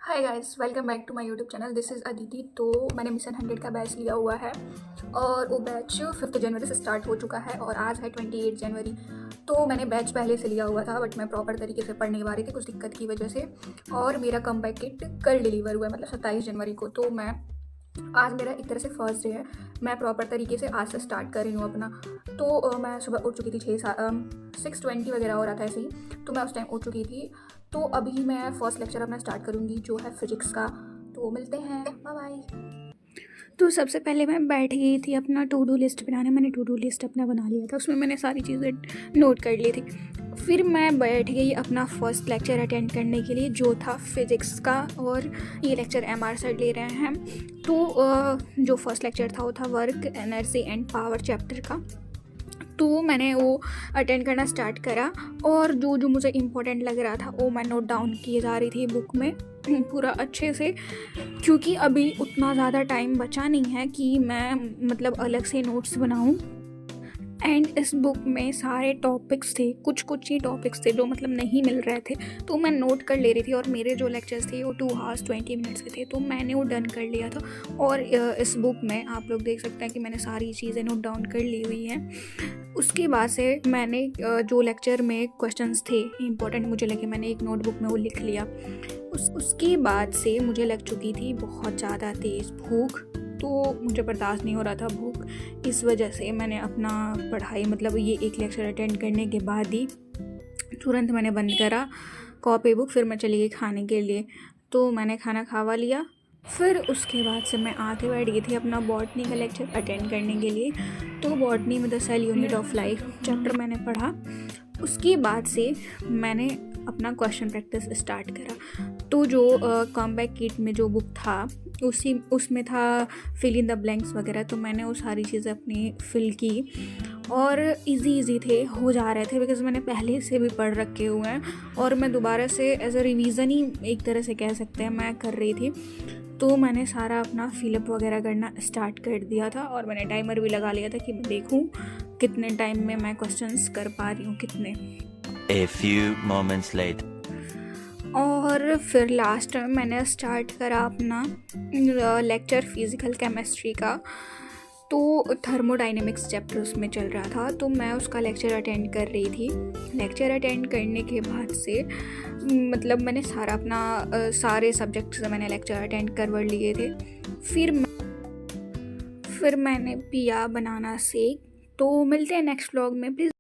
Hi guys, welcome back to my YouTube channel. This is Aditi. तो मैंने mission 100 का batch लिया हुआ है और वो बैच 5 जनवरी से स्टार्ट हो चुका है और आज है 28 जनवरी। तो मैंने बैच पहले से लिया हुआ था बट मैं प्रॉपर तरीके से पढ़ नहीं पा रही थी कुछ दिक्कत की वजह से। और मेरा कमबैक किट कल डिलीवर हुआ है, मतलब 27 जनवरी को। तो मैं आज मेरा एक तरह से फर्स्ट डे है। मैं प्रॉपर तरीके से आज से स्टार्ट कर रही हूँ अपना। तो मैं सुबह उठ चुकी थी 6:20 वगैरह हो रहा था ऐसे ही। तो मैं उस टाइम उठ चुकी थी। तो अभी मैं फर्स्ट लेक्चर अपना स्टार्ट करूँगी जो है फिजिक्स का। तो मिलते हैं, बाय बाय। तो सबसे पहले मैं बैठ गई थी अपना टू डू लिस्ट बनाने। मैंने टू डू लिस्ट अपना बना लिया था, उसमें मैंने सारी चीज़ें नोट कर ली थी। फिर मैं बैठ गई अपना फर्स्ट लेक्चर अटेंड करने के लिए जो था फिज़िक्स का, और ये लेक्चर MR सर ले रहे हैं। तो जो फर्स्ट लेक्चर था वो था work, energy and power chapter का। तो मैंने वो अटेंड करना स्टार्ट करा और जो जो मुझे इम्पोर्टेंट लग रहा था वो मैं नोट डाउन किए जा रही थी बुक में पूरा अच्छे से, क्योंकि अभी उतना ज़्यादा टाइम बचा नहीं है कि मैं मतलब अलग से नोट्स बनाऊं। एंड इस बुक में सारे टॉपिक्स थे, कुछ ही टॉपिक्स थे जो मतलब नहीं मिल रहे थे, तो मैं नोट कर ले रही थी। और मेरे जो लेक्चर्स थे वो 2 hours 20 minutes के थे, तो मैंने वो डन कर लिया था। और इस बुक में आप लोग देख सकते हैं कि मैंने सारी चीज़ें नोट डाउन कर ली हुई हैं। उसके बाद से मैंने जो लेक्चर में क्वेश्चंस थे इंपॉर्टेंट मुझे लगे, मैंने एक नोटबुक में वो लिख लिया। उसके बाद से मुझे लग चुकी थी बहुत ज़्यादा तेज़ भूख, तो मुझे बर्दाश्त नहीं हो रहा था भूख। इस वजह से मैंने अपना पढ़ाई मतलब ये एक लेक्चर अटेंड करने के बाद ही तुरंत मैंने बंद करा कॉपी बुक। फिर मैं चली गई खाने के लिए, तो मैंने खाना खावा लिया। फिर उसके बाद से मैं आके बैठ गई थी अपना बॉटनी का लेक्चर अटेंड करने के लिए। तो बॉटनी में the cell unit of life chapter मैंने पढ़ा। उसके बाद से मैंने अपना क्वेश्चन प्रैक्टिस स्टार्ट करा। तो जो कमबैक किट में जो बुक था उसमें था फिल इन द ब्लैंक्स वगैरह, तो मैंने वो सारी चीज़ें अपनी फिल की और इजी थे, हो जा रहे थे बिकॉज़ मैंने पहले से भी पढ़ रखे हुए हैं। और मैं दोबारा से एज अ रिवीज़न ही एक तरह से कह सकते हैं मैं कर रही थी। तो मैंने सारा अपना फिलअप वगैरह करना स्टार्ट कर दिया था और मैंने टाइमर भी लगा लिया था कि मैं देखूं कितने टाइम में मैं क्वेश्चंस कर पा रही हूँ कितने। A few moments later. और फिर लास्ट में मैंने स्टार्ट करा अपना लेक्चर फिज़िकल केमिस्ट्री का। तो थर्मोडाइनमिक्स चैप्टर उसमें चल रहा था, तो मैं उसका लेक्चर अटेंड कर रही थी। लेक्चर अटेंड करने के बाद से मतलब मैंने सारा अपना सारे सब्जेक्ट से मैंने लेक्चर अटेंड कर लिए थे। फिर मैंने पिया बनाना सीख। तो मिलते हैं नेक्स्ट व्लॉग में, प्लीज़।